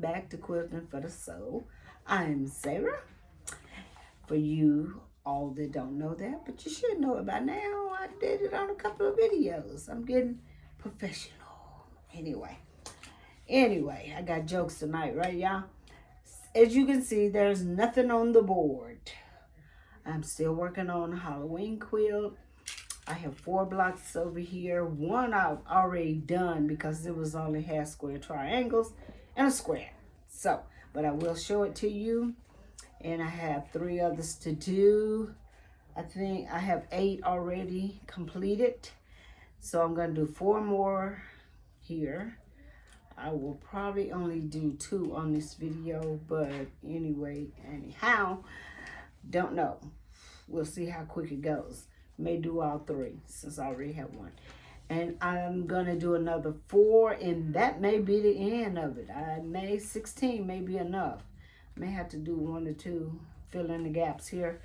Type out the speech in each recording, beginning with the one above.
back to Quilting for the Soul. I'm Sarah. For you all that don't know that, but you should know it by now. I did it on a couple of videos. I'm getting professional. Anyway, I got jokes tonight, right, y'all? As you can see, there's nothing on the board. I'm still working on a Halloween quilt. I have 4 blocks over here. One I've already done because it was only half square triangles and a square. So, but I will show it to you. And I have 3 others to do. I think I have 8 already completed. So I'm going to do 4 more here. I will probably only do 2 on this video, but anyhow, don't know. We'll see how quick it goes. May do all 3 since I already have 1. And I'm going to do another 4, and that may be the end of it. 16 may be enough. May have to do 1 or 2, fill in the gaps here.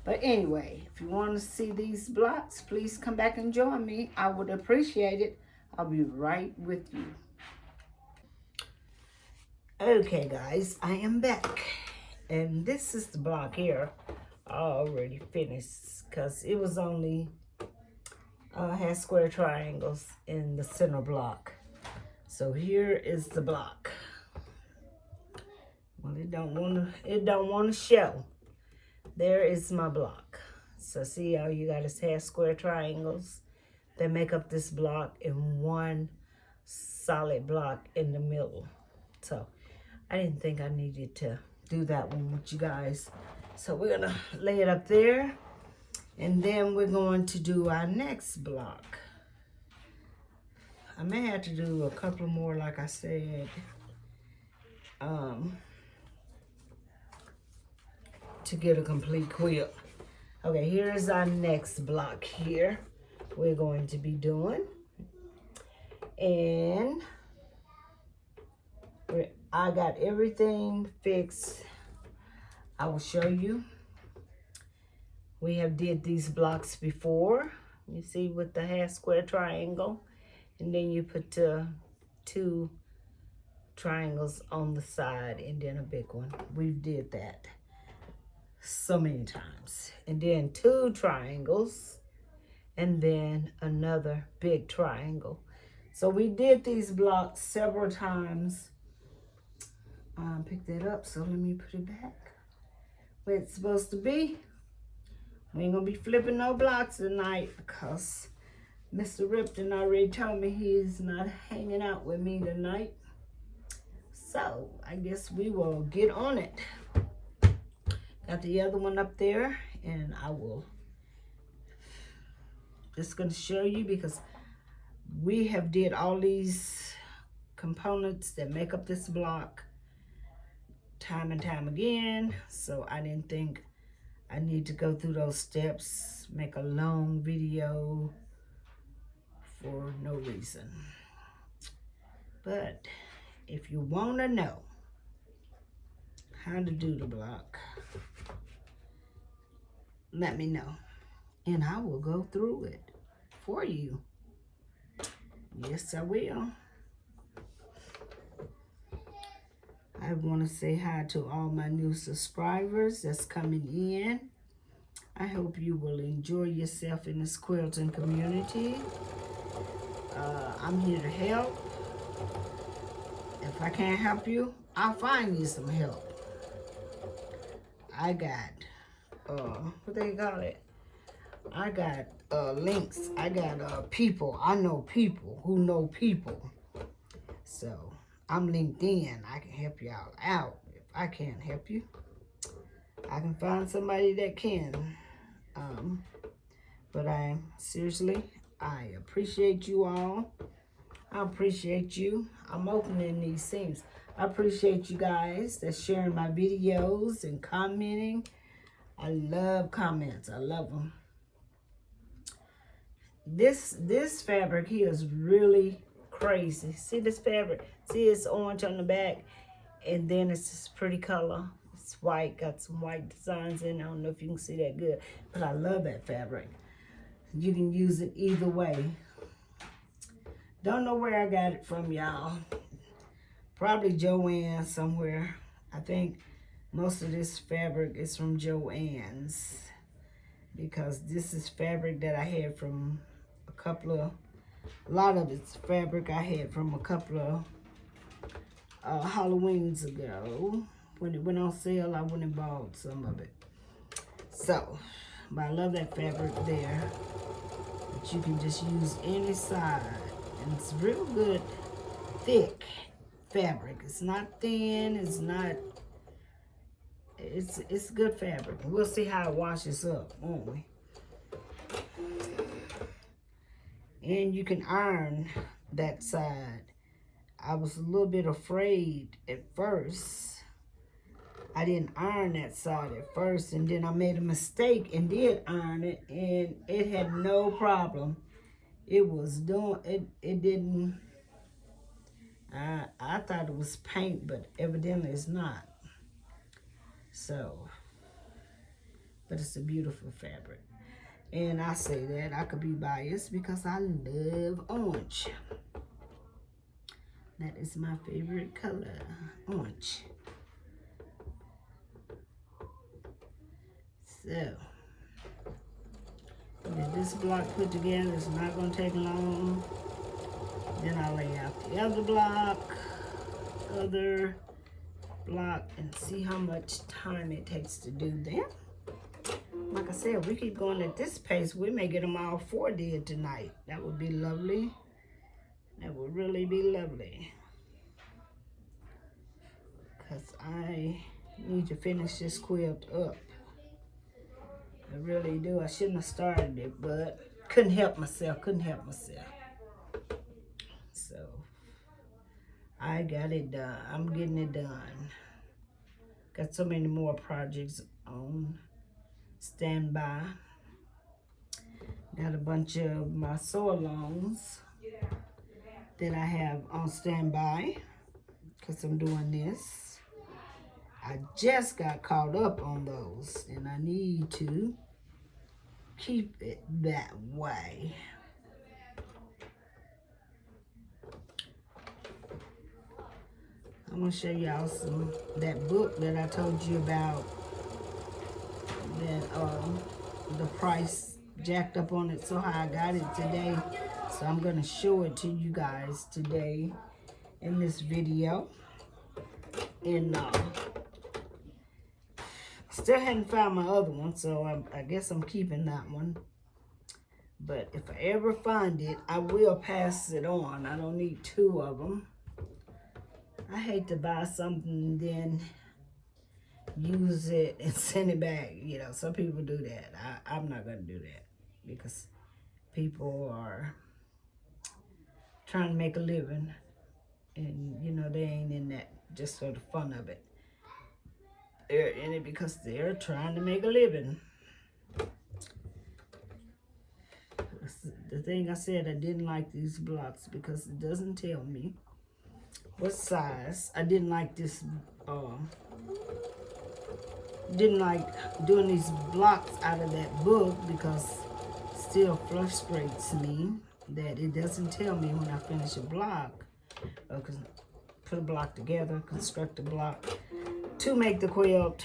But anyway, if you want to see these blocks, please come back and join me. I would appreciate it. I'll be right with you. Okay, guys, I am back. And this is the block here. I already finished because it was only half square triangles in the center block. So here is the block. Well, it don't want to show. There is my block. So see how you got this half square triangles that make up this block and 1 solid block in the middle. So I didn't think I needed to do that one with you guys. So we're gonna lay it up there, and then we're going to do our next block. I may have to do a couple more, like I said, to get a complete quilt. Okay, here's our next block here we're going to be doing. And I got everything fixed. I will show you. We have did these blocks before. You see, with the half square triangle. And then you put 2 triangles on the side and then a big one. We did that so many times. And then 2 triangles and then another big triangle. So we did these blocks several times. Pick that up, so let me put it back where it's supposed to be. We ain't gonna be flipping no blocks tonight because Mr. Ripton already told me he's not hanging out with me tonight. So I guess we will get on it. Got the other one up there, and I will just gonna show you because we have did all these components that make up this block time and time again. So I didn't think I need to go through those steps, make a long video for no reason. But if you want to know how to do the block, let me know, and I will go through it for you. Yes, I will. I want to say hi to all my new subscribers that's coming in. I hope you will enjoy yourself in this quilting community. I'm here to help. If I can't help you, I'll find you some help. I got, what they call it? I got links. I got people. I know people who know people. So I'm linked in. I can help y'all out. If I can't help you, I can find somebody that can. But seriously, I appreciate you all. I appreciate you. I'm opening these seams. I appreciate you guys that's sharing my videos and commenting. I love comments. I love them. This fabric here is really crazy. See this fabric? See, it's orange on the back, and then it's this pretty color. It's white, got some white designs in it. I don't know if you can see that good, but I love that fabric. You can use it either way. Don't know where I got it from, y'all. Probably Joann somewhere. I think most of this fabric is from Joann's, because this is fabric that I had from a lot of it's fabric I had from a couple of Halloweens ago. When it went on sale, I went and bought some of it. So, but I love that fabric there. But you can just use any side. And it's real good, thick fabric. It's not thin, it's not, it's good fabric. We'll see how it washes up, won't we? And you can iron that side. I was a little bit afraid at first. I didn't iron that side at first, and then I made a mistake and did iron it, and it had no problem. It was doing, it didn't, I thought it was paint, but evidently it's not. So, but it's a beautiful fabric. And I say that, I could be biased because I love orange. That is my favorite color, orange. So, get this block put together. It's not going to take long. Then I'll lay out the other block, and see how much time it takes to do that. Like I said, we keep going at this pace, we may get them all 4 did tonight. That would be lovely. That would really be lovely. Because I need to finish this quilt up. I really do. I shouldn't have started it, but couldn't help myself. So, I got it done. I'm getting it done. Got so many more projects on standby. Got a bunch of my sew-alongs that I have on standby because I'm doing this. I just got caught up on those, and I need to keep it that way. I'm gonna show y'all that book that I told you about, that the price jacked up on it so high. I got it today, so I'm gonna show it to you guys today in this video. And still hadn't found my other one, so I guess I'm keeping that one. But if I ever find it, I will pass it on. I don't need 2 of them. I hate to buy something and then use it and send it back. You know, some people do that. I'm not going to do that because people are trying to make a living. And, you know, they ain't in that just for the fun of it. They're in it because they're trying to make a living. The thing I said, I didn't like these blocks because it doesn't tell me what size. I didn't like this, didn't like doing these blocks out of that book because it still frustrates me that it doesn't tell me when I finish a block, put a block together, construct a block to make the quilt,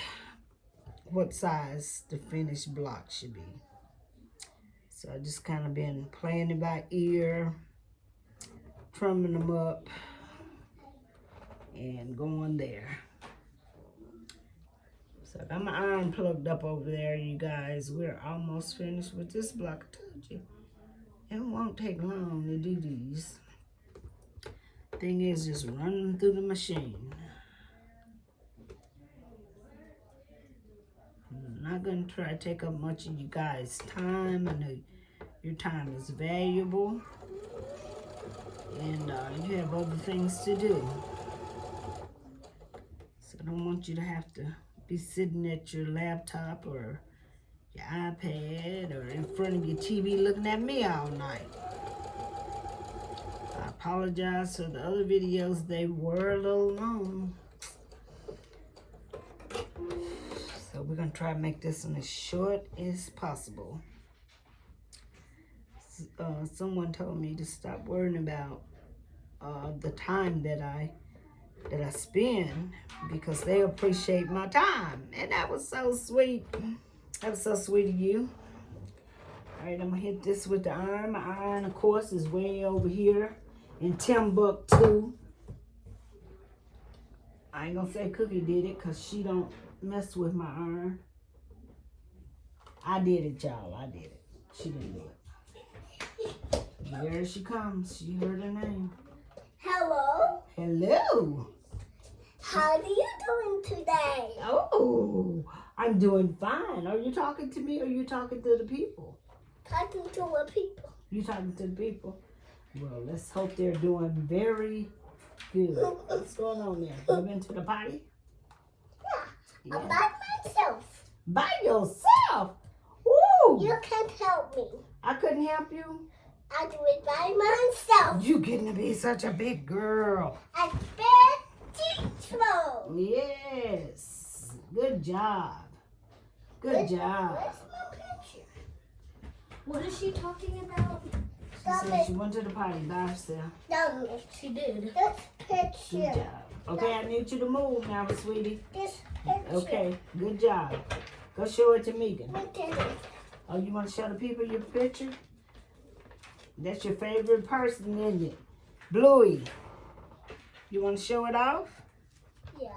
what size the finished block should be. So I just kind of been playing it by ear, trimming them up, and going there. So I got my iron plugged up over there, you guys. We're almost finished with this block. I told you, it won't take long to do these. Thing is just running through the machine. I'm not going to try to take up much of you guys' time. I know your time is valuable, and you have other things to do. So I don't want you to have to be sitting at your laptop or your iPad or in front of your TV looking at me all night. I apologize for the other videos. They were a little long. So we're going to try to make this one as short as possible. Someone told me to stop worrying about the time that I that I spend because they appreciate my time. And that was so sweet. That was so sweet of you. All right, I'm going to hit this with the iron. My iron, of course, is way over here in Timbuktu. I ain't going to say Cookie did it because she don't mess with my iron. I did it, y'all. I did it. She didn't do it. There she comes. She heard her name. Hello. Hello. How are you doing today? Oh, I'm doing fine. Are you talking to me or are you talking to the people? Talking to the people. You talking to the people? Well, let's hope they're doing very good. What's going on there? You been to the potty? Yeah. I'm by myself. By yourself? Ooh. You can't help me. I couldn't help you? I do it by myself. You getting to be such a big girl. I'm very teachable. Yes. Good job. Good job. Where's my picture? What is she talking about? She said she went to the potty by herself. No, she did. This picture. Good job. Okay, I need you to move now, sweetie. This picture. Okay, good job. Go show it to Megan. Look at it. Oh, you want to show the people your picture? That's your favorite person, isn't it? Bluey. You want to show it off? Yeah.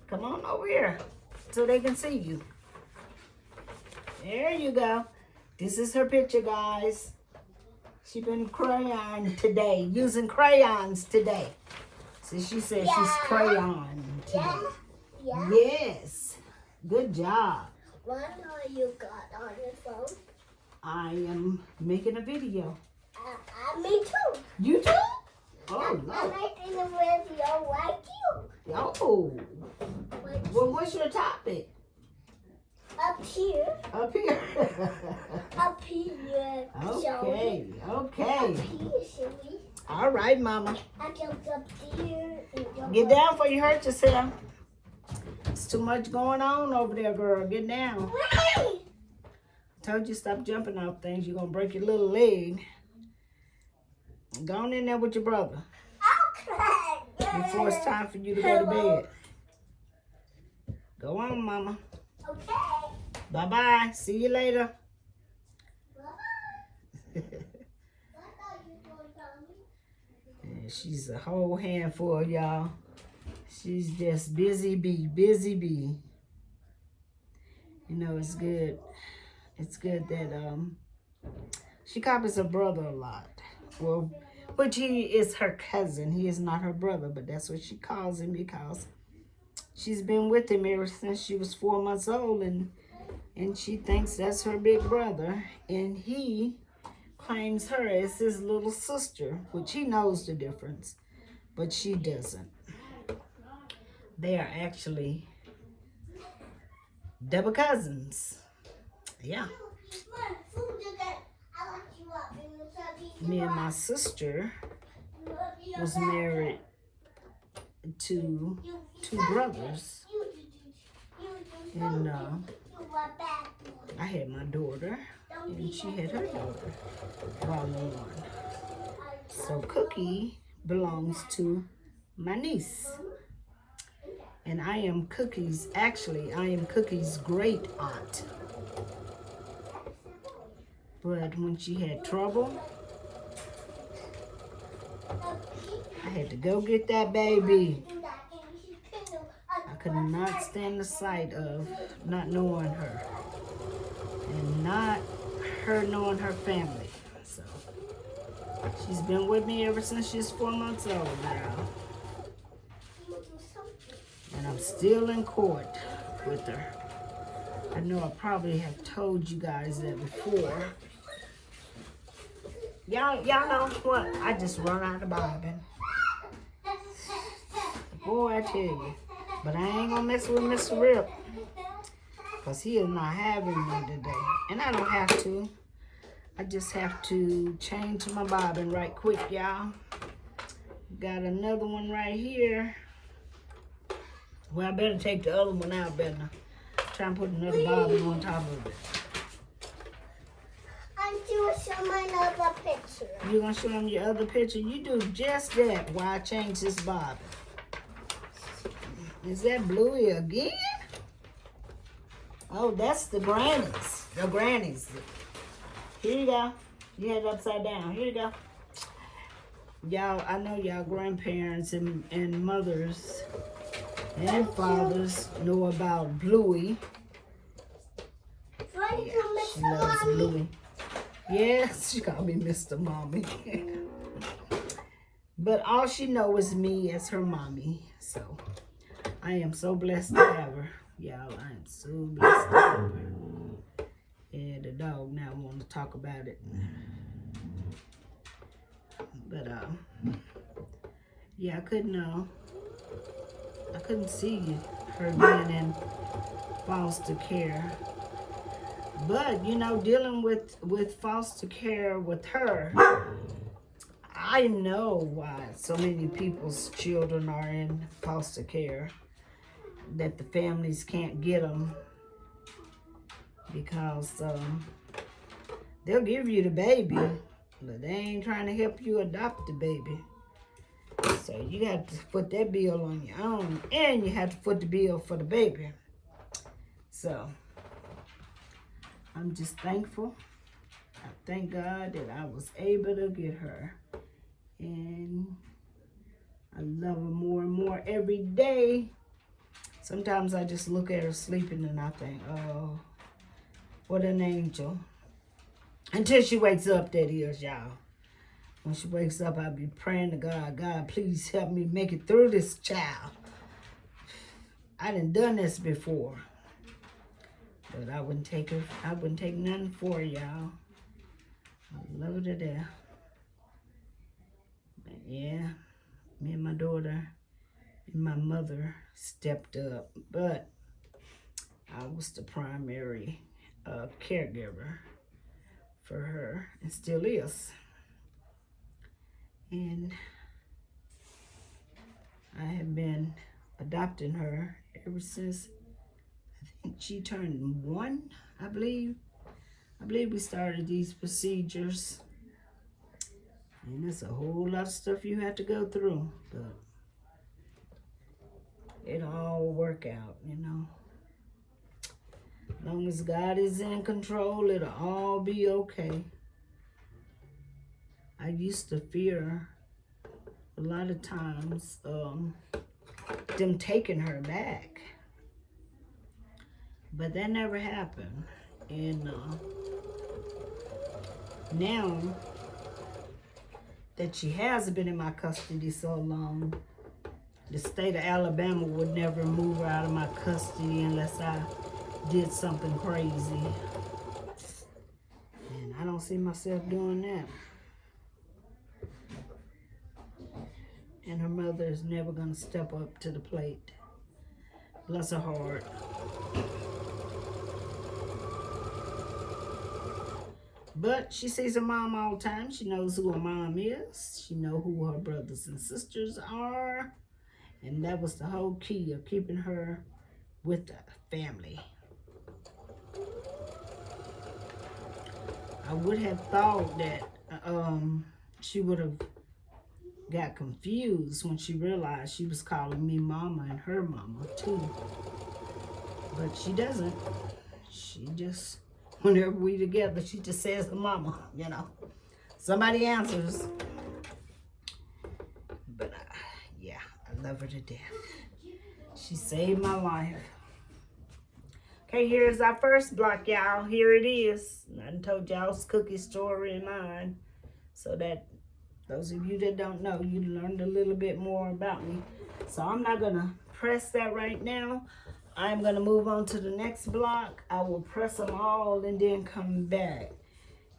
Come on over here so they can see you. There you go. This is her picture, guys. She been crayon today, using crayons today. So she said she's crayon today. Yeah. Yes. Good job. What are you got on your phone? I am making a video. Me too. You too? Oh, I'm no. making a video like you. Oh. Well, what's your topic? Up here. Up here. Up here. Okay. Up Okay. here, silly. All right, Mama. I jumped up there. And jumped Get up. down before you hurt yourself. It's too much going on over there, girl. Get down. Wait. Told you stop jumping off things. You're going to break your little leg. Go on in there with your brother Okay. before it's time for you to go to bed. Go on, Mama. Okay. Bye-bye. See you later. Bye-bye. Yeah, she's a whole handful, y'all. She's just busy bee, busy bee. You know, it's good. It's good that she copies her brother a lot. Well, which he is her cousin. He is not her brother, but that's what she calls him because she's been with him ever since she was 4 months old, and she thinks that's her big brother, and he claims her as his little sister, which he knows the difference, but she doesn't. They are actually double cousins. Yeah. Me and my sister was married to two brothers, and I had my daughter, and she had her daughter, volume 1. So Cookie belongs to my niece, and I am Cookie's great aunt. But when she had trouble, I had to go get that baby. I could not stand the sight of not knowing her and not her knowing her family. So she's been with me ever since she's 4 months old now. And I'm still in court with her. I know I probably have told you guys that before. Y'all know what? I just run out of bobbing. Boy, I tell you. But I ain't gonna mess with Mr. Rip, because he is not having me today. And I don't have to. I just have to change my bobbin right quick, y'all. Got another one right here. Well, I better take the other one out, better. Try and put another bobbin on top of it. I'm going to show my other picture. You gonna show them your other picture? You do just that while I change this bobbin. Is that Bluey again? Oh, that's the grannies. The grannies. Here you go. You had it upside down. Here you go. Y'all, I know y'all grandparents and mothers and fathers know about Bluey. Yeah, she loves Bluey. Yes, she called me Mr. Mommy. But all she knows is me as her mommy. So I am so blessed to have her. Y'all, I am so blessed to have her. And the dog now want to talk about it. But yeah, I couldn't see her being in foster care. But you know, dealing with foster care with her, I know why so many people's children are in foster care. That the families can't get them because they'll give you the baby, but they ain't trying to help you adopt the baby. So you have to foot that bill on your own, and you have to foot the bill for the baby. So I'm just thankful. I thank God that I was able to get her. And I love her more and more every day. Sometimes I just look at her sleeping and I think, oh, what an angel. Until she wakes up, that is, y'all. When she wakes up, I'll be praying to God, God, please help me make it through this child. I done this before. But I wouldn't take nothing for her, y'all. I love her to death. But yeah, me and my daughter and my mother stepped up. But I was the primary caregiver for her and still is. And I have been adopting her ever since I think she turned 1, I believe. I believe we started these procedures. And there's a whole lot of stuff you have to go through, but it'll all work out, you know. As long as God is in control, it'll all be okay. I used to fear a lot of times them taking her back. But that never happened. And now that she has been in my custody so long, the state of Alabama would never move her out of my custody unless I did something crazy. And I don't see myself doing that. And her mother is never going to step up to the plate. Bless her heart. But she sees her mom all the time. She knows who her mom is. She knows who her brothers and sisters are. And that was the whole key of keeping her with the family. I would have thought that she would have got confused when she realized she was calling me mama and her mama too. But she doesn't. She just, whenever we together, she just says the mama, you know. Somebody answers. But yeah, I love her to death. She saved my life. Okay, here's our first block, y'all. Here it is. I done told y'all's cookie story and mine. So that those of you that don't know, you learned a little bit more about me. So I'm not going to press that right now. I'm going to move on to the next block. I will press them all and then come back.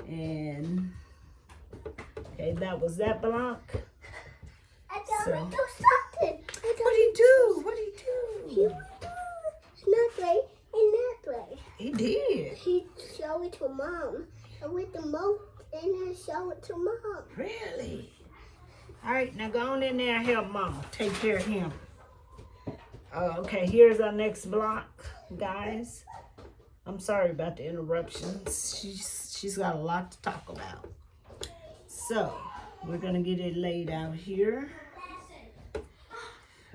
And, okay, that was that block. I don't So, do something. What'd he do? What'd he do? He went that way and that way. He did. He showed it to Mom. I went to Mom and I showed it to Mom. Really? All right, now go on in there and help Mama. Take care of him. Okay, here's our next block, guys. I'm sorry about the interruptions. She's got a lot to talk about. So, we're going to get it laid out here.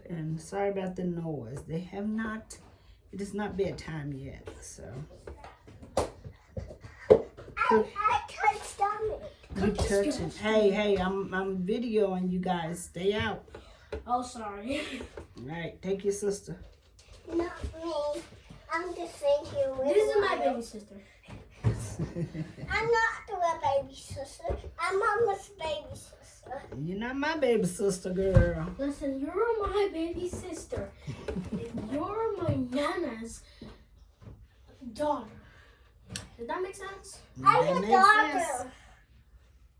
And sorry about the noise. They have not, it is not bedtime yet, so. I touched on it. You touching. Hey, I'm videoing you guys. Stay out. Oh, sorry. All right, take your sister. Not me. I'm just thinking with This is my baby sister. I'm not your baby sister. I'm Mama's baby sister. You're not my baby sister, girl. Listen, you're my baby sister. And you're my Nana's daughter. Does that make sense? I'm That a makes daughter. sense.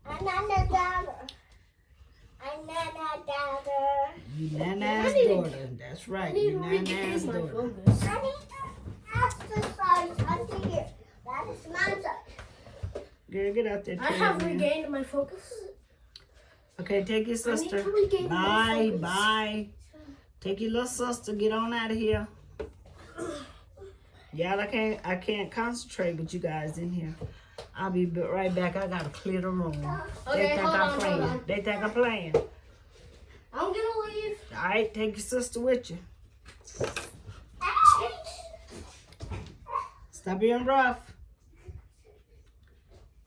I'm Nana's daughter. I'm Nana's daughter. You Nana's daughter. That's I right. need You to Nana's regain my daughter. focus. I need to exercise under here. That is my side. Girl, get out there. I have Taylor. regained my focus. Okay, take your I need sister. to regain my Bye, focus. bye. Take your little sister. Get on out of here. Y'all, I can't concentrate with you guys in here. I'll be right back. I gotta clear the room. Okay, They think hold I'm on, playing. hold on. They think I'm playing. I'm gonna leave. All right, take your sister with you. Stop being rough.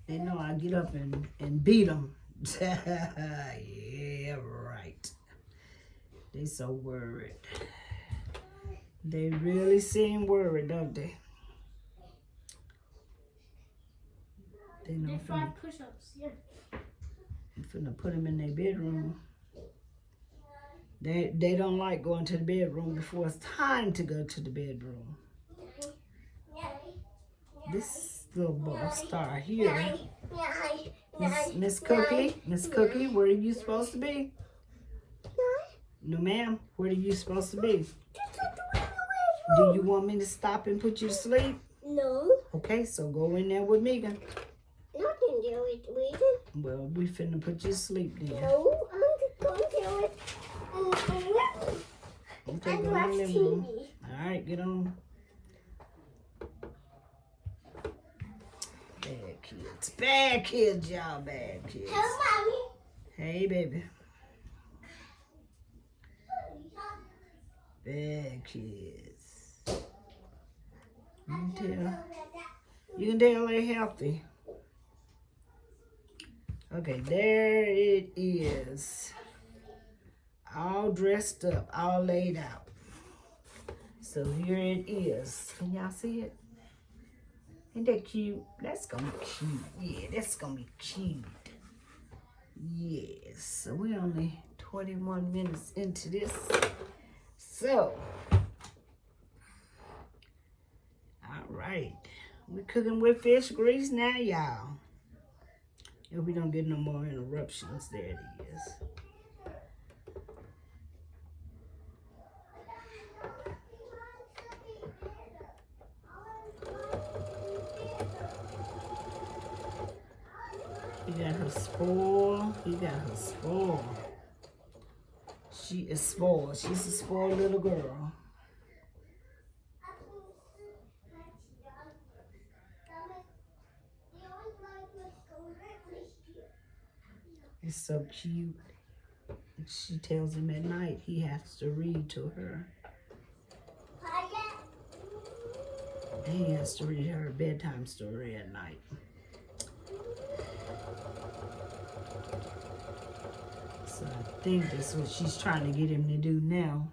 They know I get up and beat them. Yeah, right. They so worried. They really seem worried, don't they? They know Did 5 push-ups. Yeah. I'm finna put them in their bedroom. They don't like going to the bedroom before it's time to go to the bedroom. This little ball star here, Miss Cookie, where are you supposed to be? No, ma'am. Where are you supposed to be? Do you want me to stop and put you to sleep? No. Okay, so go in there with Megan. Nothing to do with reading. Well, we finna put you to sleep then. No, I'm just going to do it. Okay, And go in watch the living room. TV. All right, get on. Bad kids. Bad kids, y'all. Bad kids. Hello, Mommy. Hey, baby. Bad kids. You can tell they're healthy. Okay, there it is. All dressed up, all laid out. So here it is. Can y'all see it? Ain't that cute? That's gonna be cute. Yeah, that's gonna be cute. Yes. So we're only 21 minutes into this. So, all right. We're cooking with fish grease now, y'all. If we don't get no more interruptions, there it is. You got her spoiled. You got her spoiled. She is spoiled. She's a spoiled little girl. It's so cute. She tells him at night he has to read to her. And he has to read her a bedtime story at night. So I think that's what she's trying to get him to do now.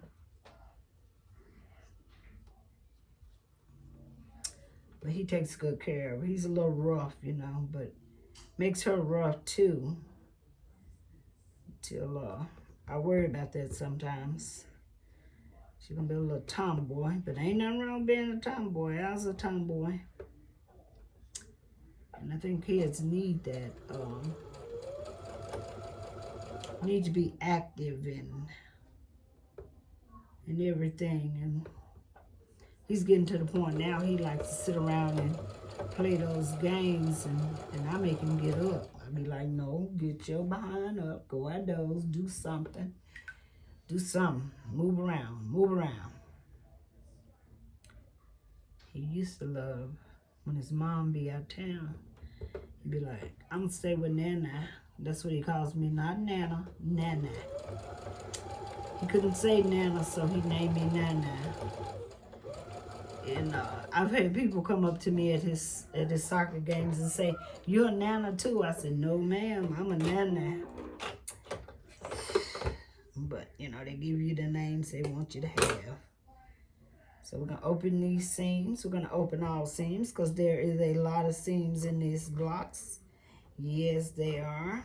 But he takes good care of her. He's a little rough, you know, but makes her rough too. Till I worry about that sometimes. She's gonna be a little tomboy, but ain't nothing wrong with being a tomboy. I was a tomboy. And I think kids need that, need to be active and everything. And he's getting to the point now he likes to sit around and play those games, and I make him get up. I be like, no, get your behind up, go outdoors, do something. Do something. Move around. Move around. He used to love when his mom be out of town. He'd be like, I'm gonna stay with Nana. That's what he calls me, not Nana, Nana. He couldn't say Nana, so he named me Nana. And I've had people come up to me at his soccer games and say, "You're a Nana too?" I said, "No, ma'am, I'm a Nana." But you know, they give you the names they want you to have. So we're gonna open these seams. We're gonna open all seams because there is a lot of seams in these blocks. Yes, they are.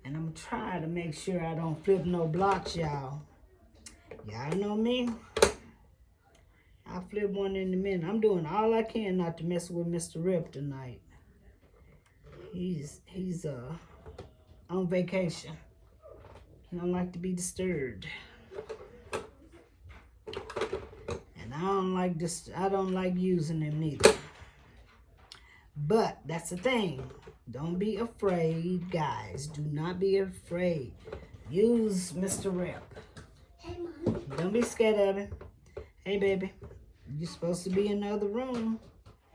And I'm trying to make sure I don't flip no blocks, y'all. Y'all know me. I'll flip one in a minute. I'm doing all I can not to mess with Mr. Rip tonight. He's on vacation. He don't like to be disturbed. And I don't like this. I don't like using him neither. But that's the thing. Don't be afraid, guys. Do not be afraid. Use Mr. Rip. Hey, Mom. Don't be scared of him. Hey, baby. You're supposed to be in the other room.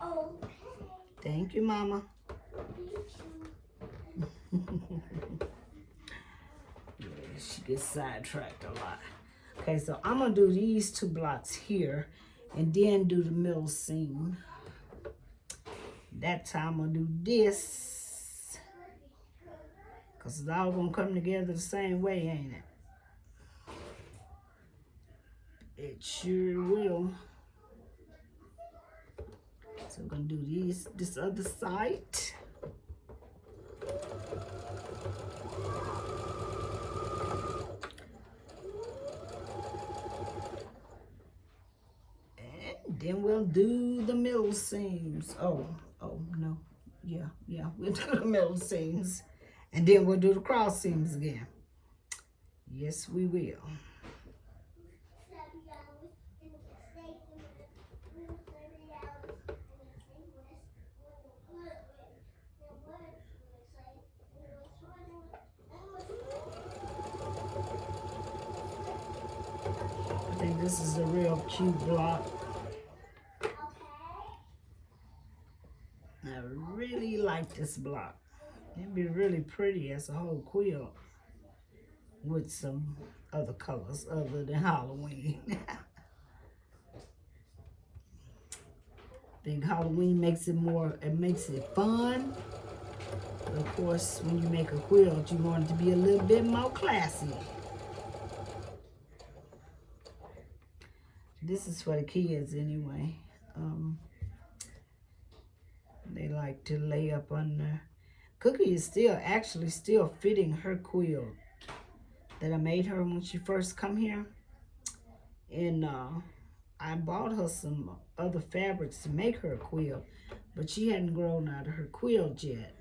Oh. Thank you, Mama. Yeah, she gets sidetracked a lot. Okay, so I'm going to do these 2 blocks here and then do the middle seam. That time I'm going to do this. Because it's all going to come together the same way, ain't it? It sure will. So we're going to do this other side. And then we'll do the middle seams. Oh, no. Yeah, we'll do the middle seams. And then we'll do the cross seams again. Yes, we will. I think this is a real cute block. I really like this block. It'd be really pretty as a whole quilt with some other colors other than Halloween. I think Halloween makes it fun. But of course, when you make a quilt, you want it to be a little bit more classy. This is for the kids anyway. They like to lay up under. Cookie is actually still fitting her quilt that I made her when she first come here. And I bought her some other fabrics to make her a quilt, but she hadn't grown out of her quilt yet.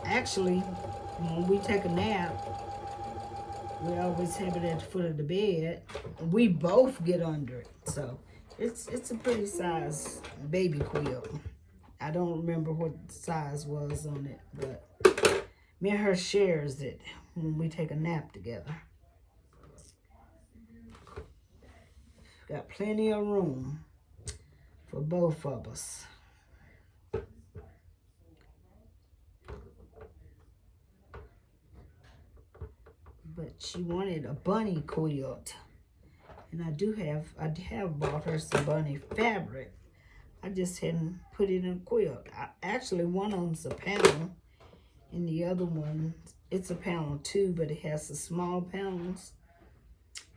Actually, when we take a nap, we always have it at the foot of the bed. We both get under it. So it's a pretty size baby quilt. I don't remember what the size was on it, but me and her shares it when we take a nap together. Got plenty of room for both of us. But she wanted a bunny quilt. And I have bought her some bunny fabric. I just hadn't put it in a quilt. Actually, one of them's a panel, and the other one, it's a panel too, but it has the small panels.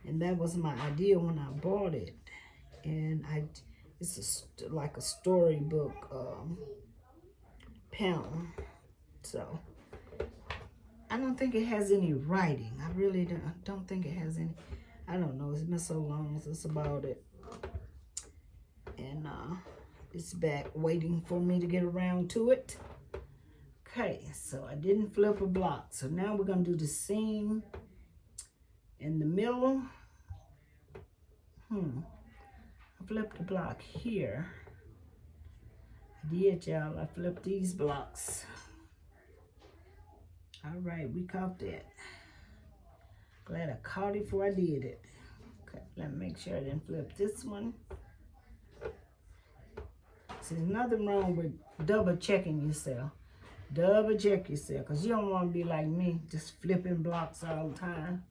And that was my idea when I bought it. And it's like a storybook panel. So I don't think it has any writing. I really don't think it has any. I don't know. It's been so long since I bought it. And it's back waiting for me to get around to it. Okay, so I didn't flip a block. So now we're going to do the seam in the middle. I flipped the block here. I did, y'all. I flipped these blocks. All right, we caught that. Glad I caught it before I did it. Okay, let me make sure I didn't flip this one. So there's nothing wrong with double checking yourself. Double check yourself, because you don't want to be like me, just flipping blocks all the time.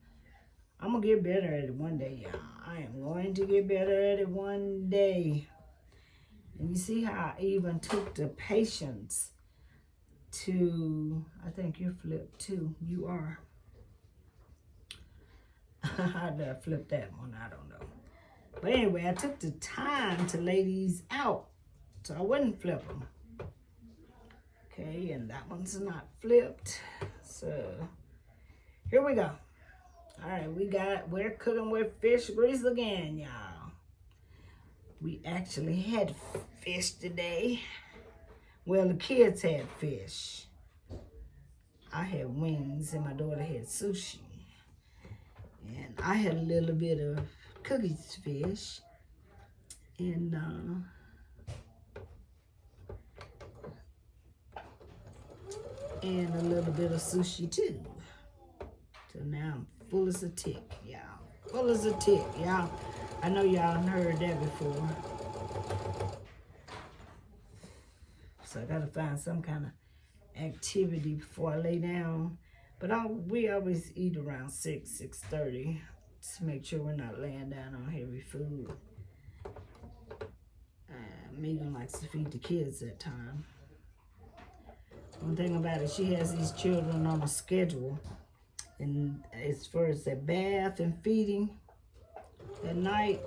I'm going to get better at it one day, y'all. I am going to get better at it one day. And you see how I even took the patience to, I think you're flipped too. You are. I better flip that one, I don't know. But anyway, I took the time to lay these out so I wouldn't flip them. Okay, and that one's not flipped. So here we go. All right, we're cooking with fish grease again, y'all. We actually had fish today. Well, the kids had fish. I had wings and my daughter had sushi. And I had a little bit of cookies fish. And a little bit of sushi too. So now I'm full as a tick, y'all. Full as a tick, y'all. I know y'all heard that before. So I gotta find some kind of activity before I lay down. But we always eat around 6:30 to make sure we're not laying down on heavy food. Megan likes to feed the kids that time. One thing about it, she has these children on a schedule. And as far as their bath and feeding at night,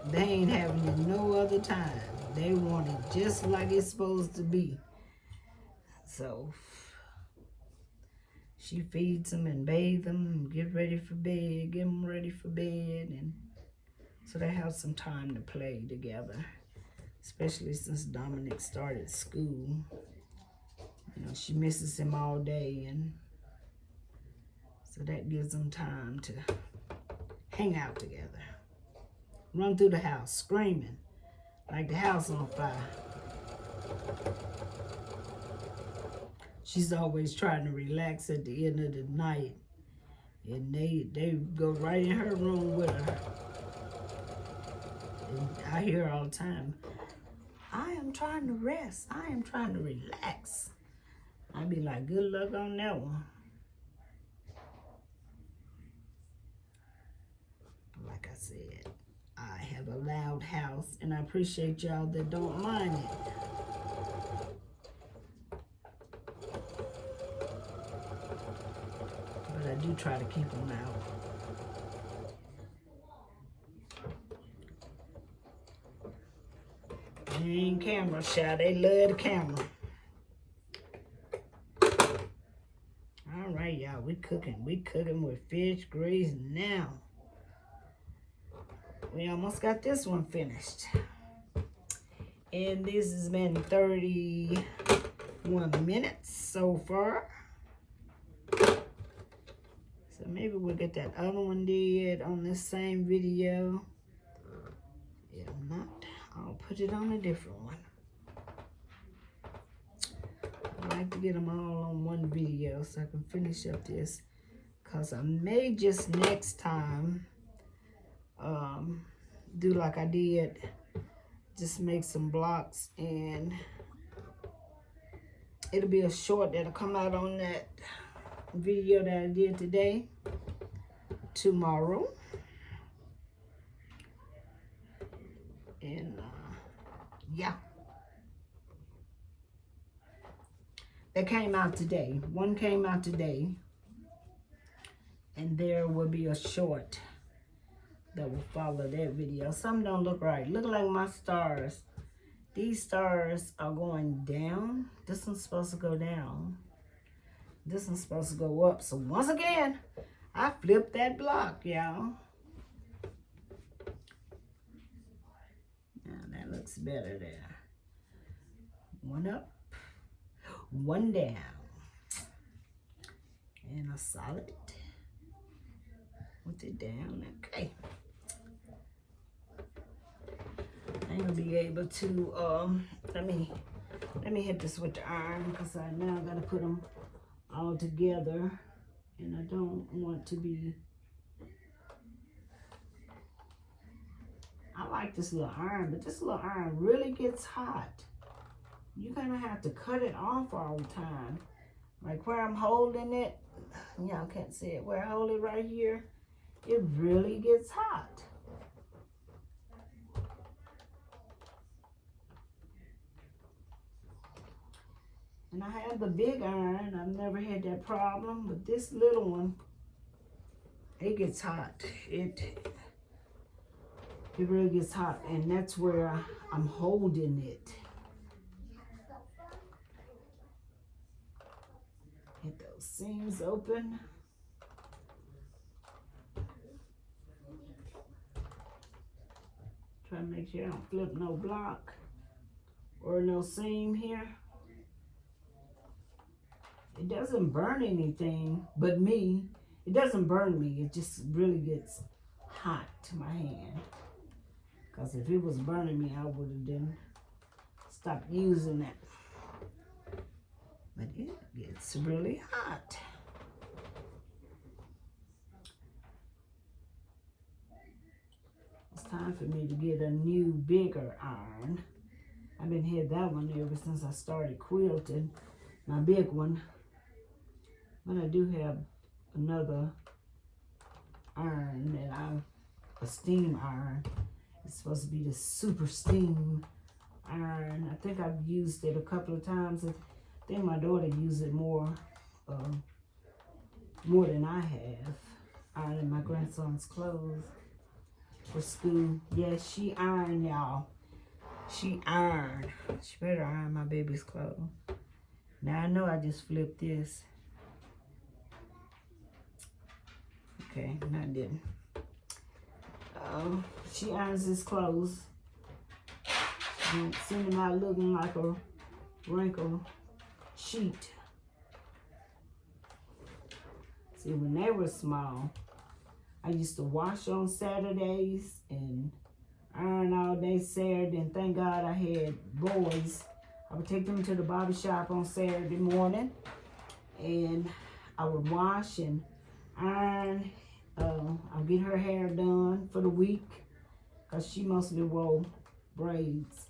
they ain't having it no other time. They want it just like it's supposed to be. So she feeds them and bathes them and get ready for bed, get them ready for bed. And so they have some time to play together, especially since Dominic started school. You know, she misses him all day, and so that gives them time to hang out together. Run through the house screaming like the house on fire. She's always trying to relax at the end of the night. And they go right in her room with her. And I hear her all the time, I am trying to rest. I am trying to relax. I be like, good luck on that one. Like I said, I have a loud house, and I appreciate y'all that don't mind it. But I do try to keep them out. They ain't camera shy. They love the camera. All right, y'all. We cooking with fish grease now. We almost got this one finished. And this has been 31 minutes so far. So maybe we'll get that other one did on this same video. If not, I'll put it on a different one. I like to get them all on one video so I can finish up this. Because I may just next time do like I did. Just make some blocks, and it'll be a short that'll come out on that video that I did today, tomorrow. And yeah, that came out today. One came out today, and there will be a short that will follow that video. Some don't look right. Look like my stars. These stars are going down. This one's supposed to go down. This one's supposed to go up. So once again, I flipped that block, y'all. Now that looks better there. One up, one down. And a solid with it down. Okay. I'm gonna be able to let me hit this with the iron, because I now gotta put them all together, and I don't want to be. I like this little iron, but this little iron really gets hot. You're gonna have to cut it off all the time Like where I'm holding it, y'all can't see it, where I hold it right here, it really gets hot. And I have the big iron. I've never had that problem, but this little one, it gets hot. It really gets hot, and that's where I'm holding it. Get those seams open. Try to make sure I don't flip no block or no seam here. It doesn't burn anything but me. It doesn't burn me. It just really gets hot to my hand. Because if it was burning me, I would have then stopped using it. But it gets really hot. It's time for me to get a new, bigger iron. I've been had that one ever since I started quilting. My big one. But I do have another iron a steam iron. It's supposed to be the super steam iron. I think I've used it a couple of times. I think my daughter used it more than I have. Ironing my grandson's clothes for school. Yes, she ironed, y'all. She ironed. She better iron my baby's clothes. Now I know I just flipped this. Okay, no, I didn't. She irons his clothes. Don't send him out looking like a wrinkled sheet. See, when they were small, I used to wash on Saturdays and iron all day Saturday. And thank God I had boys. I would take them to the barber shop on Saturday morning, and I would wash and iron. I'll get her hair done for the week because she mostly wore braids.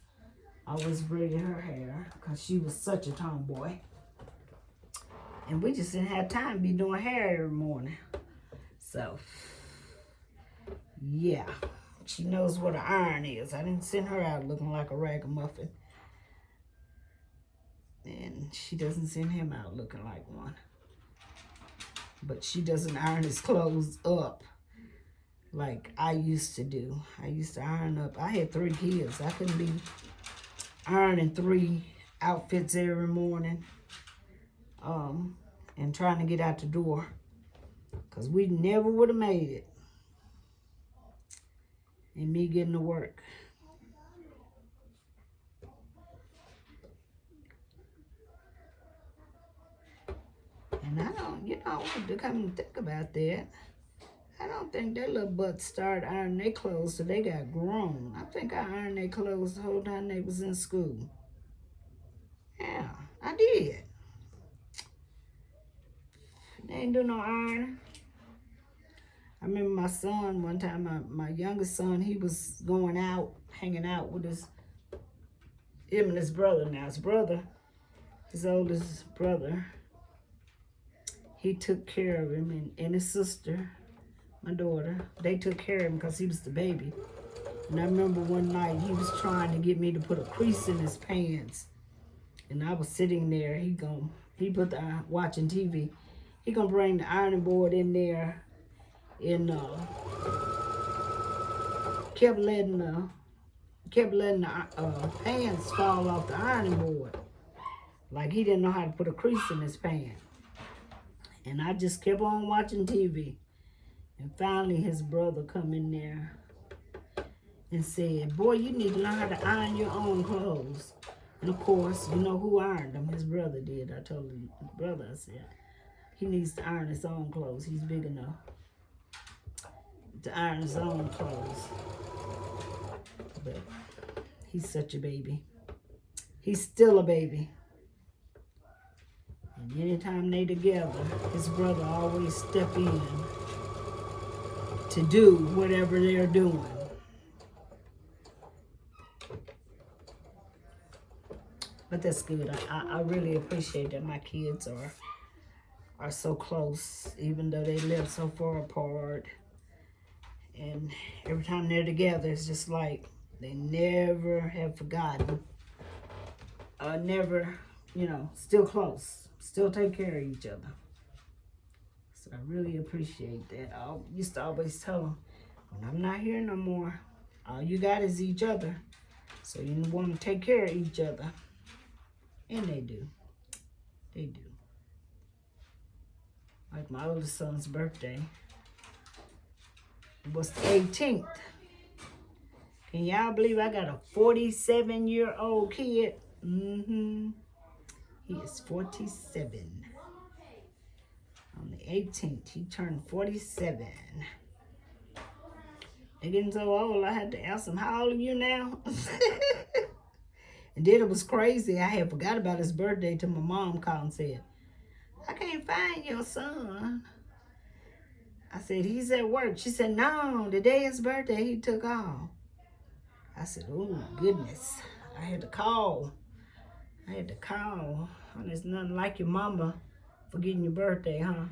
I always braided her hair because she was such a tomboy. And we just didn't have time to be doing hair every morning. So, yeah, she knows what an iron is. I didn't send her out looking like a ragamuffin. And she doesn't send him out looking like one. But she doesn't iron his clothes up like I used to do. I used to iron up. I had 3 kids. I couldn't be ironing 3 outfits every morning and trying to get out the door, because we never would have made it. And me getting to work. And I don't, to come and think about that, I don't think their little butts started ironing their clothes till they got grown. I think I ironed their clothes the whole time they was in school. Yeah, I did. They ain't do no ironing. I remember my son one time, my youngest son, he was going out, hanging out with him and his brother. Now his brother, his oldest brother, he took care of him, and his sister, my daughter, they took care of him because he was the baby. And I remember one night he was trying to get me to put a crease in his pants. And I was sitting there, he put the watching TV. He gonna bring the ironing board in there and kept letting the pants fall off the ironing board. Like he didn't know how to put a crease in his pants. And I just kept on watching TV. And finally his brother come in there and said, "Boy, you need to learn how to iron your own clothes." And of course, you know who ironed them? His brother did. I told his brother, I said, he needs to iron his own clothes. He's big enough to iron his own clothes. But he's such a baby. He's still a baby. And anytime they together, his brother always step in to do whatever they're doing. But that's good. I really appreciate that my kids are are so close, even though they live so far apart. And every time they're together, it's just like they never have forgotten. Never, you know, still close. Still take care of each other. So I really appreciate that. I used to always tell them, when I'm not here no more, all you got is each other. So you want to take care of each other. And they do. They do. Like my oldest son's birthday was the 18th. Can y'all believe I got a 47-year-old kid? Mm-hmm. He is 47. On the 18th, he turned 47. They're getting so old, I had to ask him, how old are you now? And then it was crazy. I had forgot about his birthday till my mom called and said, I can't find your son. I said, he's at work. She said, no, the day his birthday, he took off. I said, oh, goodness. I had to call. Oh, there's nothing like your mama forgetting your birthday, huh?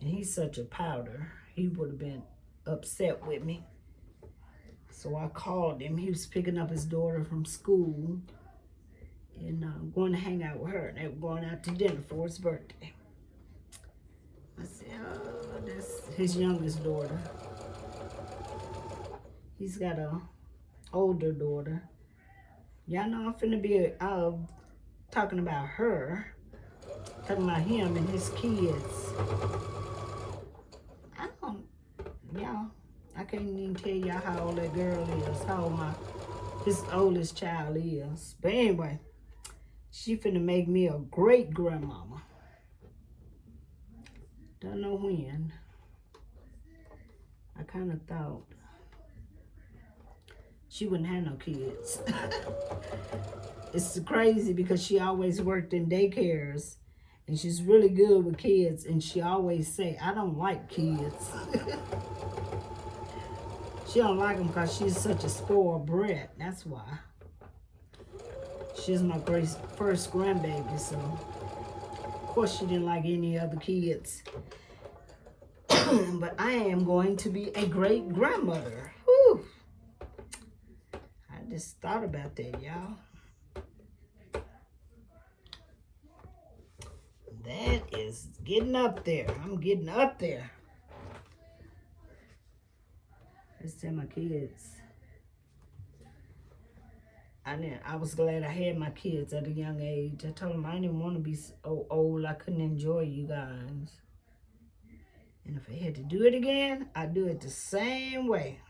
And he's such a powder. He would have been upset with me. So I called him. He was picking up his daughter from school and going to hang out with her. They were going out to dinner for his birthday. I said, oh, that's his youngest daughter. He's got a older daughter. Y'all know I'm finna be talking about her. Talking about him and his kids. I can't even tell y'all how old that girl is, how old his oldest child is. But anyway, she finna make me a great grandmama. Don't know when. I kind of thought she wouldn't have no kids. It's crazy because she always worked in daycares and she's really good with kids, and she always say, I don't like kids. She don't like them because she's such a spoiled brat. That's why. She's my first grandbaby, so of course she didn't like any other kids. But I am going to be a great grandmother. Whew. I just thought about that, y'all. That is getting up there. I'm getting up there. Let's tell my kids. I was glad I had my kids at a young age. I told them I didn't want to be so old I couldn't enjoy you guys. And if I had to do it again, I'd do it the same way.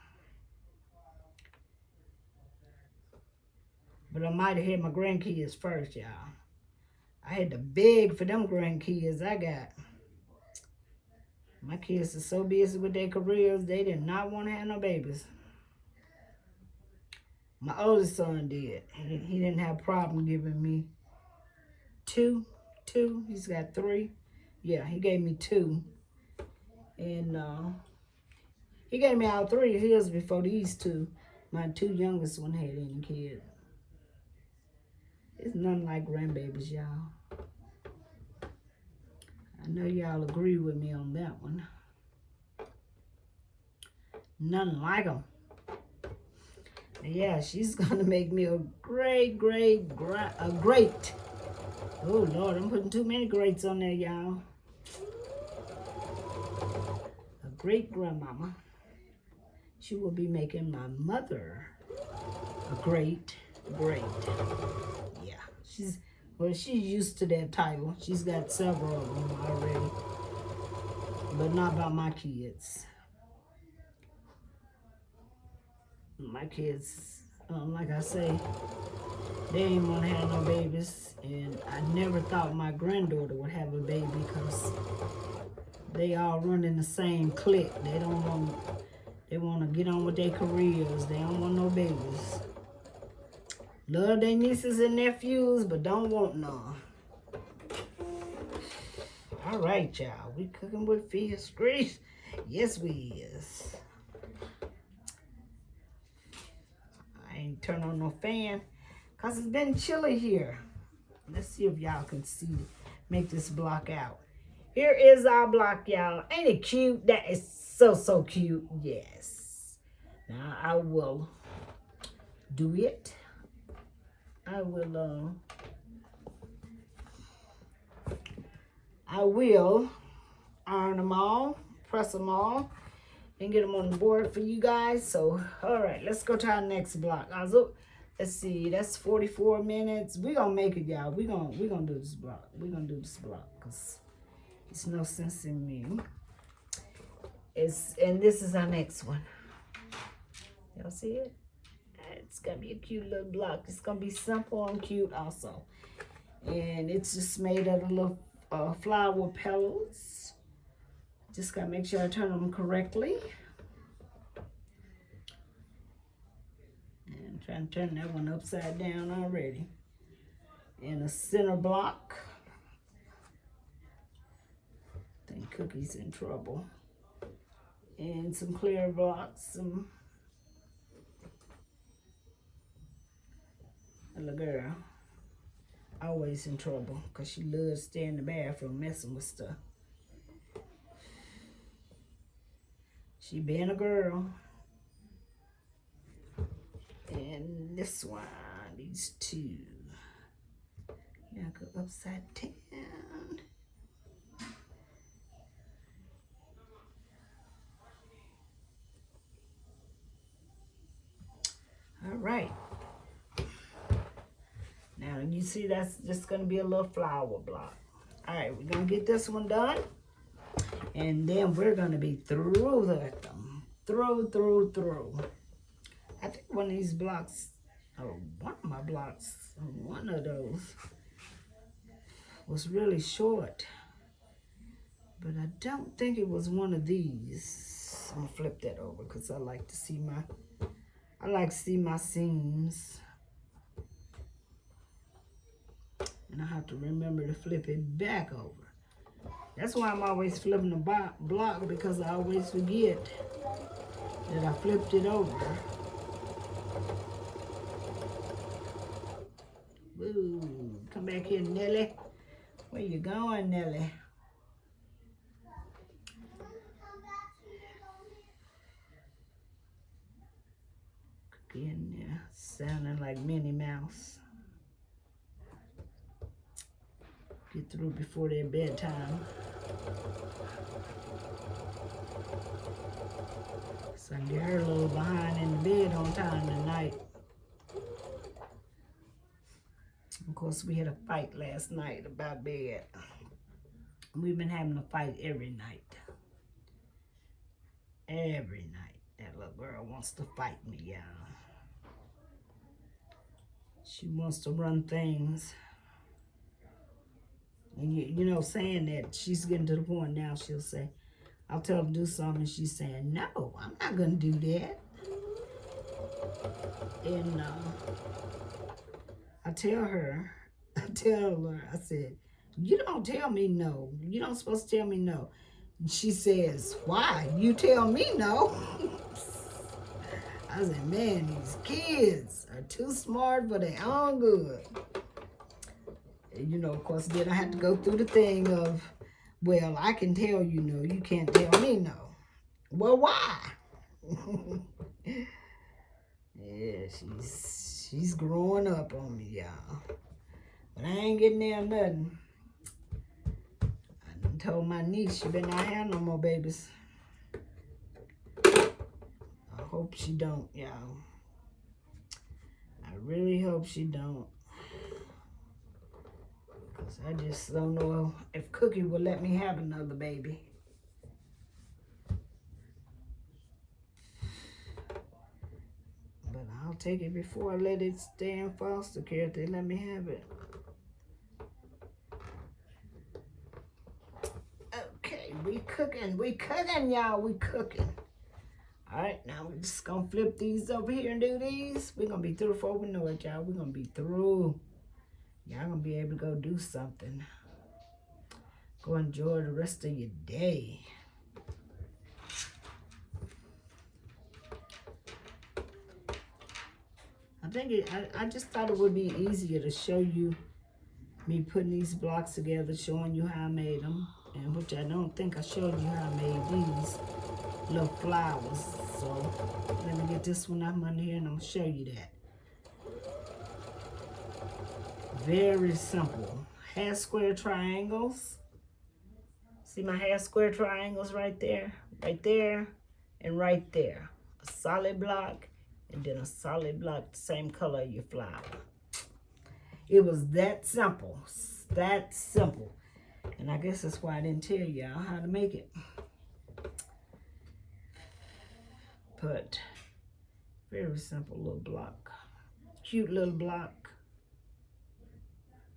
But I might have had my grandkids first, y'all. I had to beg for them grandkids I got. My kids are so busy with their careers, they did not want to have no babies. My oldest son did. He didn't have a problem giving me two. He's got 3. Yeah, he gave me 2. And he gave me all 3 of his before these 2. My 2 youngest one had any kid. It's nothing like grandbabies, y'all. I know y'all agree with me on that one. Nothing like them. Yeah, she's gonna make me a great. Oh Lord, I'm putting too many greats on there, y'all. A great grandmama. She will be making my mother a great. Yeah, she's used to that title. She's got several of them already, but not about my kids. My kids, like I say, they ain't want to have no babies, and I never thought my granddaughter would have a baby because they all run in the same clique. They want to get on with their careers. They don't want no babies. Love their nieces and nephews, but don't want none. All right, y'all. We cooking with fish grease. Yes, we is. I ain't turn on no fan because it's been chilly here. Let's see if y'all can see make this block out. Here is our block, y'all. Ain't it cute? That is so, so cute. Yes. Now I will do it. I will iron them all, press them all, and get them on the board for you guys. So, all right, let's go to our next block. Let's see, that's 44 minutes. We're going to make it, y'all. We're gonna do this block. We're going to do this block because it's no sense in me. And this is our next one. Y'all see it? It's going to be a cute little block. It's going to be simple and cute also. And it's just made out of little flower petals. Just got to make sure I turn them correctly. And trying to turn that one upside down already. And a center block. I think Cookie's in trouble. And some clear blocks. Little girl. Always in trouble because she loves staying in the bathroom messing with stuff. She being a girl. And this one, these two. Yeah, go upside down. All right. Now you see that's just gonna be a little flower block. All right, we're gonna get this one done. And then we're gonna be through with them. Through. I think one of these blocks, one of my blocks, one of those was really short. But I don't think it was one of these. I'm gonna flip that over because I like to see my seams. And I have to remember to flip it back over. That's why I'm always flipping the block, because I always forget that I flipped it over. Woo, come back here, Nelly. Where you going, Nelly? Cookie in there, sounding like Minnie Mouse. Get through before their bedtime. So I can get her a little behind in the bed on time tonight. Of course, we had a fight last night about bed. We've been having a fight every night. Every night. That little girl wants to fight me, y'all. She wants to run things. And you know, saying that, she's getting to the point now, she'll say, I'll tell her to do something, and she's saying, no, I'm not going to do that. And I tell her, I said, you don't tell me no. You don't supposed to tell me no. And she says, why? You tell me no. I said, man, these kids are too smart for their own good. And, you know, of course, then I had to go through the thing of, well, I can tell you no, you can't tell me no. Well, why? Yeah, she's growing up on me, y'all. But I ain't getting there nothing. I done told my niece she better not have no more babies. I hope she don't, y'all. I really hope she don't. Because I just don't know if Cookie will let me have another baby. But I'll take it before I let it stay in foster care if they let me have it. Okay, we cooking, y'all, we cooking. All right, now we're just gonna flip these over here and do these. We're gonna be through before we know it, y'all. We're gonna be through. Y'all gonna be able to go do something. Go enjoy the rest of your day. I think I just thought it would be easier to show you me putting these blocks together, showing you how I made them, and which I don't think I showed you how I made these little flowers. So let me get this one out of under here and I'm gonna show you that. Very simple. Half square triangles. See my half square triangles right there, and right there. A solid block and then a solid block, the same color of your flower. It was that simple, that simple. And I guess that's why I didn't tell y'all how to make it. But very simple little block. Cute little block.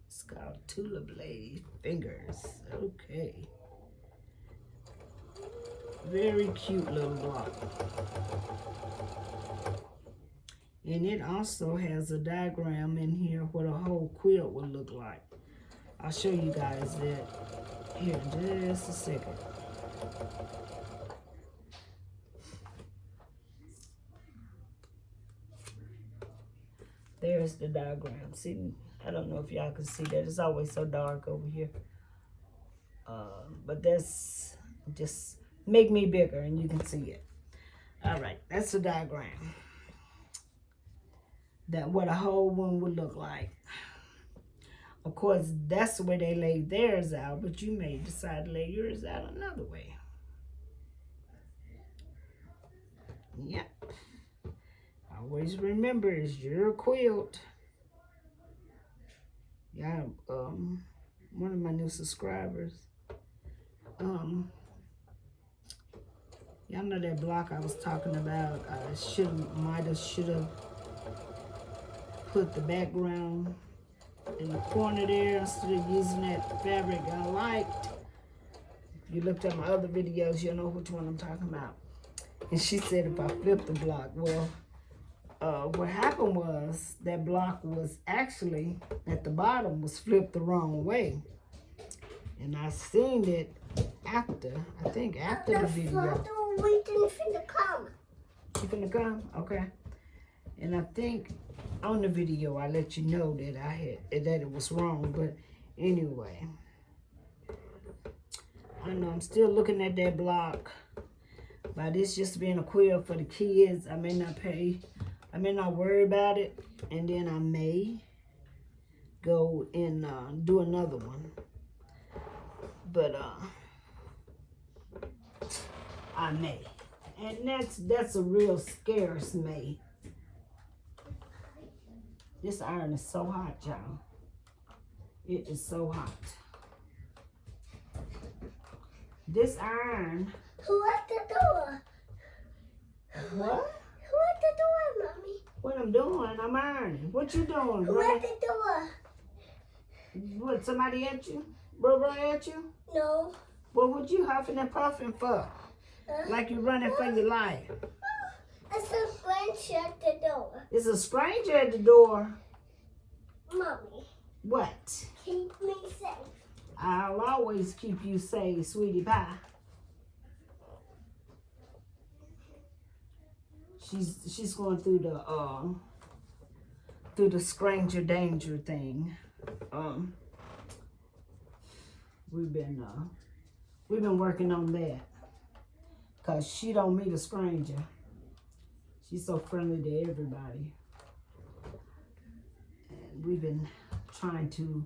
It's called tulip lady fingers. Okay. Very cute little block. And it also has a diagram in here what a whole quilt would look like. I'll show you guys that here in just a second. There's the diagram. See, I don't know if y'all can see that. It's always so dark over here. But that's just make me bigger and you can see it. All right, that's the diagram. That what a whole one would look like. Of course, that's the way they laid theirs out, but you may decide to lay yours out another way. Yep. Always remember, it's your quilt. Yeah, one of my new subscribers. Y'all know that block I was talking about. I should have put the background in the corner there instead of using that fabric I liked. If you looked at my other videos, you'll know which one I'm talking about. And she said if I flipped the block, well, what happened was that block was actually at the bottom was flipped the wrong way. And I seen it after, I think after the video. Waiting for the come. You finna come? Okay. And I think on the video I let you know that that it was wrong. But anyway, I know I'm still looking at that block. By this just being a quilt for the kids, I may not worry about it, and then I may go and do another one. But I may. And that's a real scarce may. This iron is so hot, y'all. It is so hot. This iron. Who at the door? What? Who at the door, Mommy? What I'm doing, I'm ironing. What you doing, Who brother? at the door? What, somebody at you? Brother at you? No. What would you huffing and puffing for? Like you running for your life. It's a stranger at the door. It's a stranger at the door. Mommy, What? keep me safe. I'll always keep you safe, sweetie pie. She's going through the stranger danger thing. We've been working on that. 'Cause she don't meet a stranger. She's so friendly to everybody. And we've been trying to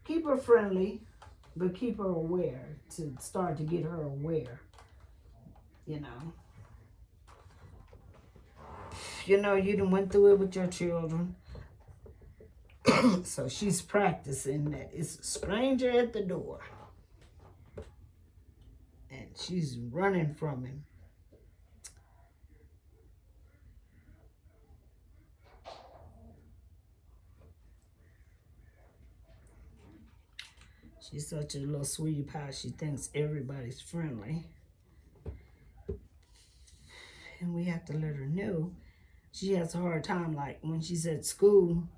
keep her friendly, but keep her aware, to start to get her aware, you know. You know, you done went through it with your children. So she's practicing that. It's a stranger at the door. And she's running from him. She's such a little sweetie pie. She thinks everybody's friendly. And we have to let her know. She has a hard time, like when she's at school,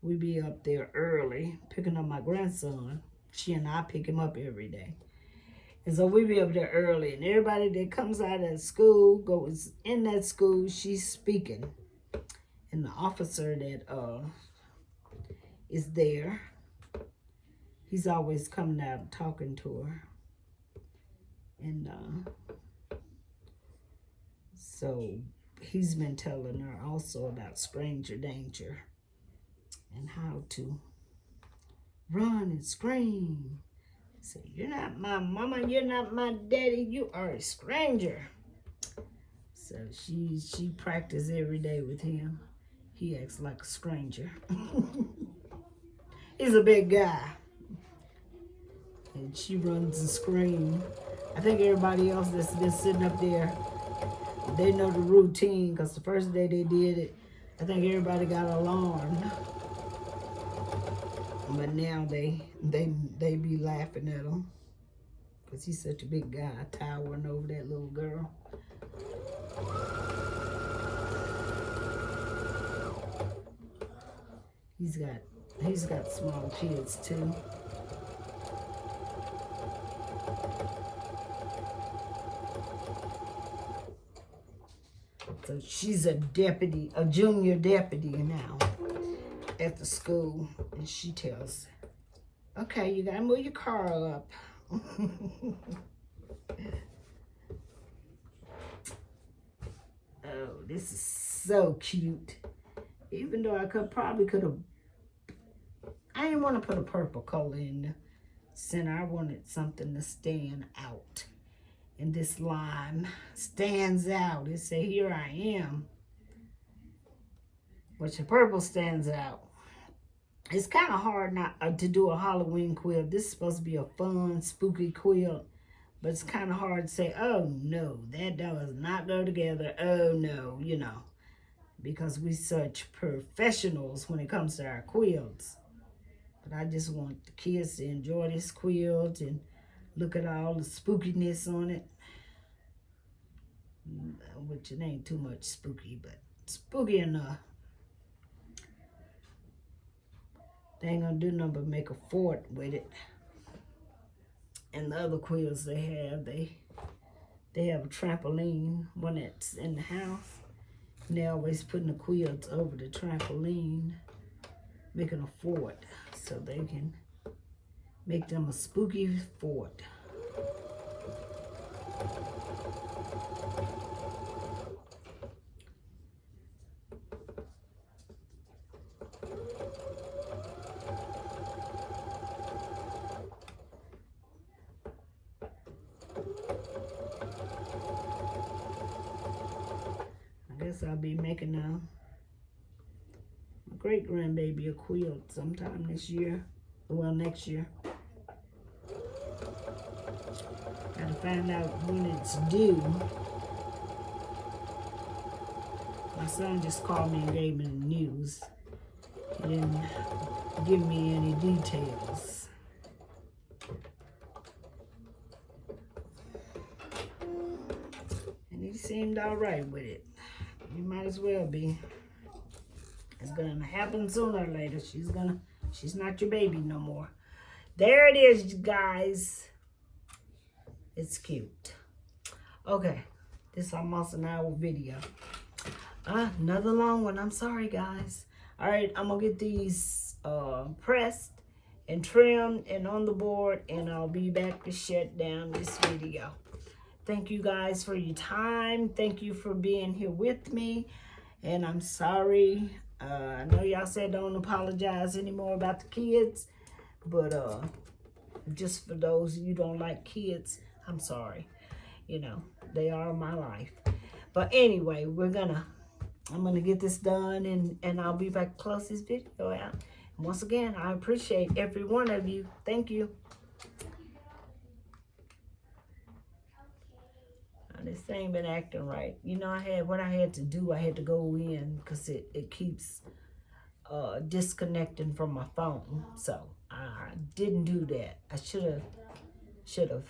we be up there early picking up my grandson. She and I pick him up every day. And so we be up there early, and everybody that comes out of school, goes in that school, she's speaking. And the officer that is there. He's always coming out and talking to her. And so he's been telling her also about stranger danger and how to run and scream. So you're not my mama, you're not my daddy, you are a stranger. So she practices every day with him. He acts like a stranger. He's a big guy. And she runs and screams. I think everybody else that's been sitting up there, they know the routine, because the first day they did it, I think everybody got alarmed. But now they be laughing at him, because he's such a big guy towering over that little girl. He's got small kids too. So she's a deputy, a junior deputy now at the school. And she tells, okay, you gotta move your car up. Oh, this is so cute. Even though I probably could have, I didn't want to put a purple color in the center. I wanted something to stand out. And this lime stands out. It say, here I am. But the purple stands out. It's kind of hard not to do a Halloween quilt. This is supposed to be a fun, spooky quilt. But it's kind of hard to say, oh no, that does not go together. Oh no, you know. Because we such professionals when it comes to our quilts. But I just want the kids to enjoy this quilt and look at all the spookiness on it. Which it ain't too much spooky, but spooky enough. They ain't gonna do nothing but make a fort with it. And the other quilts they have a trampoline when it's in the house. And they're always putting the quilts over the trampoline, making a fort so they can make them a spooky fort. I guess I'll be making my great grandbaby a quilt sometime this year. Well, next year. Gotta find out when it's due. My son just called me and gave me the news. He didn't give me any details. And he seemed all right with it. You might as well be. It's gonna happen sooner or later. She's not your baby no more. There it is, guys. It's cute. Okay, this is almost an hour video. Another long one. I'm sorry, guys. All right, I'm gonna get these pressed and trimmed and on the board, and I'll be back to shut down this video. Thank you guys for your time. Thank you for being here with me. And I'm sorry. I know y'all said don't apologize anymore about the kids. But just for those of you who don't like kids, I'm sorry. You know, they are my life. But anyway, I'm gonna get this done, and I'll be back to close this video out. And once again, I appreciate every one of you. Thank you. This thing been acting right. You know, what I had to do, I had to go in because it keeps disconnecting from my phone. So I didn't do that. I should have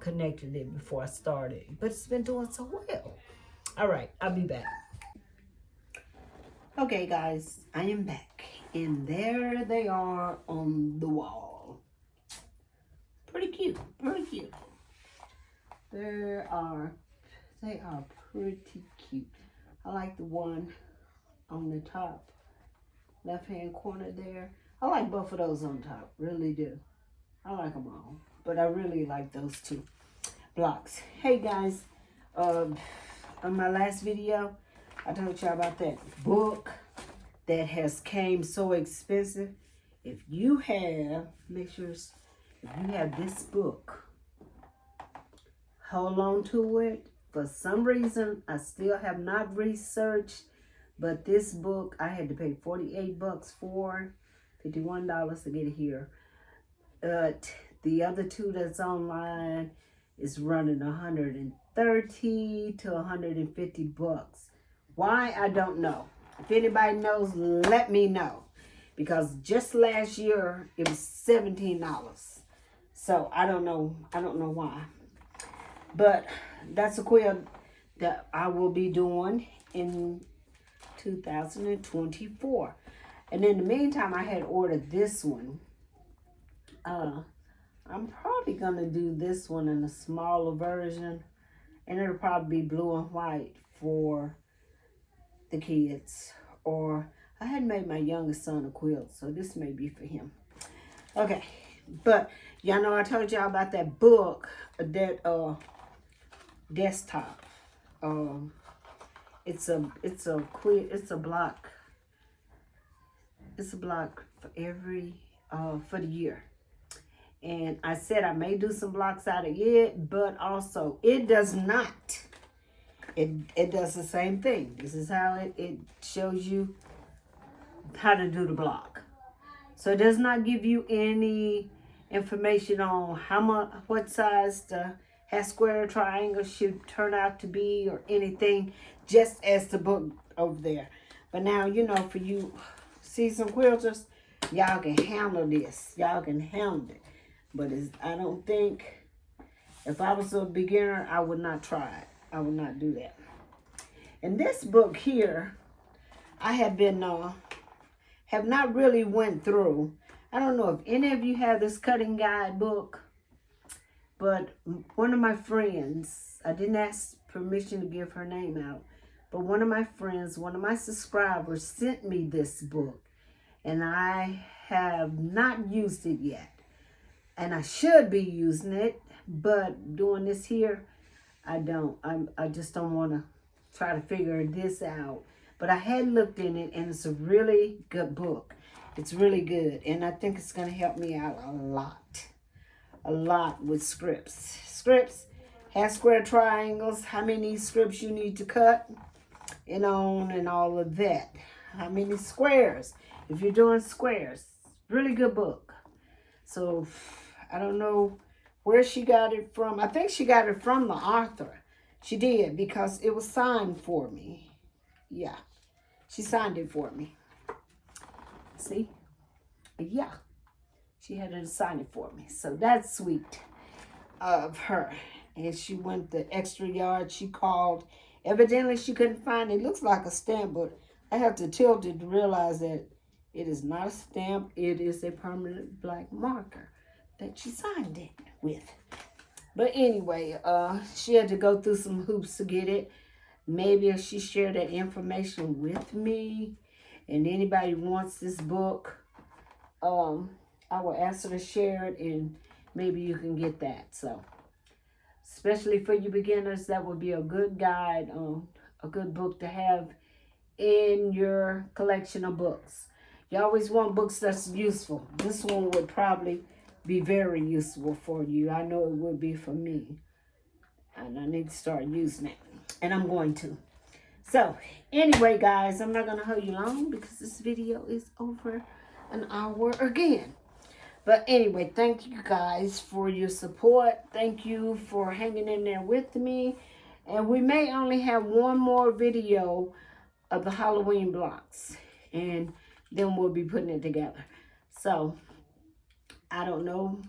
connected it before I started. But it's been doing so well. All right, I'll be back. Okay, guys, I am back. And there they are on the wall. Pretty cute, pretty cute. They are pretty cute. I like the one on the top left-hand corner there. I like both of those on top. Really do. I like them all. But I really like those two blocks. Hey guys, on my last video, I told y'all about that book that has came so expensive. If you have, make sure if you have this book, hold on to it. For some reason, I still have not researched, but this book I had to pay 48 bucks for, $51 to get it here. The other two that's online is running 130 to 150 bucks. Why, I don't know. If anybody knows, let me know. Because just last year it was $17. So I don't know why. But that's a quilt that I will be doing in 2024. And in the meantime, I had ordered this one. I'm probably going to do this one in a smaller version. And it'll probably be blue and white for the kids. Or I had made my youngest son a quilt, so this may be for him. Okay. But y'all know I told y'all about that book, that desktop. It's a block. It's a block for every for the year. And I said I may do some blocks out of it, but also it does not. It does the same thing. This is how it shows you how to do the block. So it does not give you any information on what size the half square triangle should turn out to be or anything, just as the book over there. But now, you know, for you seasoned quilters, y'all can handle this. Y'all can handle it. But I don't think, if I was a beginner, I would not try it. I would not do that. And this book here, I have not really went through. I don't know if any of you have this cutting guide book, but one of my friends, I didn't ask permission to give her name out, but one of my friends, one of my subscribers sent me this book, and I have not used it yet. And I should be using it, but doing this here, I don't. I just don't want to try to figure this out. But I had looked in it, and it's a really good book. It's really good, and I think it's going to help me out a lot with scripts. Scripts, half square triangles, how many scripts you need to cut, and all of that. How many squares, if you're doing squares. Really good book. So I don't know where she got it from. I think she got it from the author. She did, because it was signed for me. Yeah, she signed it for me. See? Yeah, she had to sign it for me. So that's sweet of her. And she went the extra yard. She called. Evidently, she couldn't find it. It looks like a stamp, but I have to tilt it to realize that it is not a stamp. It is a permanent black marker that she signed it with. But anyway, she had to go through some hoops to get it. Maybe if she shared that information with me, and anybody wants this book, I will ask her to share it, and maybe you can get that. So, especially for you beginners, that would be a good guide, a good book to have in your collection of books. You always want books that's useful. This one would probably be very useful for you. I know it would be for me. And I need to start using it. And I'm going to. So, anyway, guys, I'm not going to hold you long because this video is over an hour again. But anyway, thank you guys for your support. Thank you for hanging in there with me. And we may only have one more video of the Halloween blocks. And then we'll be putting it together. So, I don't know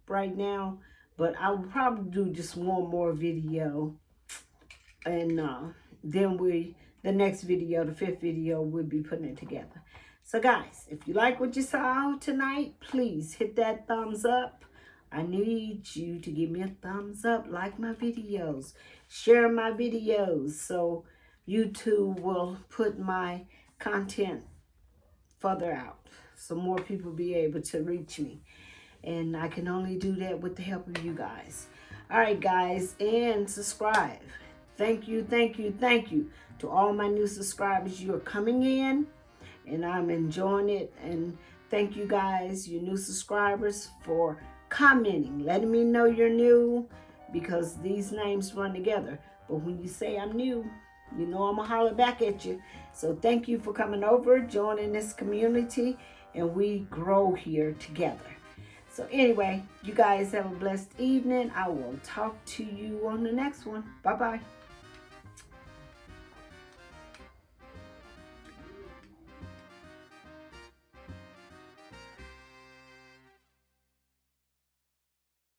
right now, but I will probably do just one more video. And then the next video, the 5th video, we'll be putting it together. So guys, if you like what you saw tonight, please hit that thumbs up. I need you to give me a thumbs up, like my videos, share my videos, so YouTube will put my content further out. so more people be able to reach me. And I can only do that with the help of you guys. All right, guys, and subscribe. Thank you, thank you, thank you to all my new subscribers. You are coming in, and I'm enjoying it. And thank you guys, you new subscribers, for commenting, letting me know you're new, because these names run together. But when you say I'm new, you know I'm going to holler back at you. So thank you for coming over, joining this community, and we grow here together. So anyway, you guys have a blessed evening. I will talk to you on the next one. Bye-bye.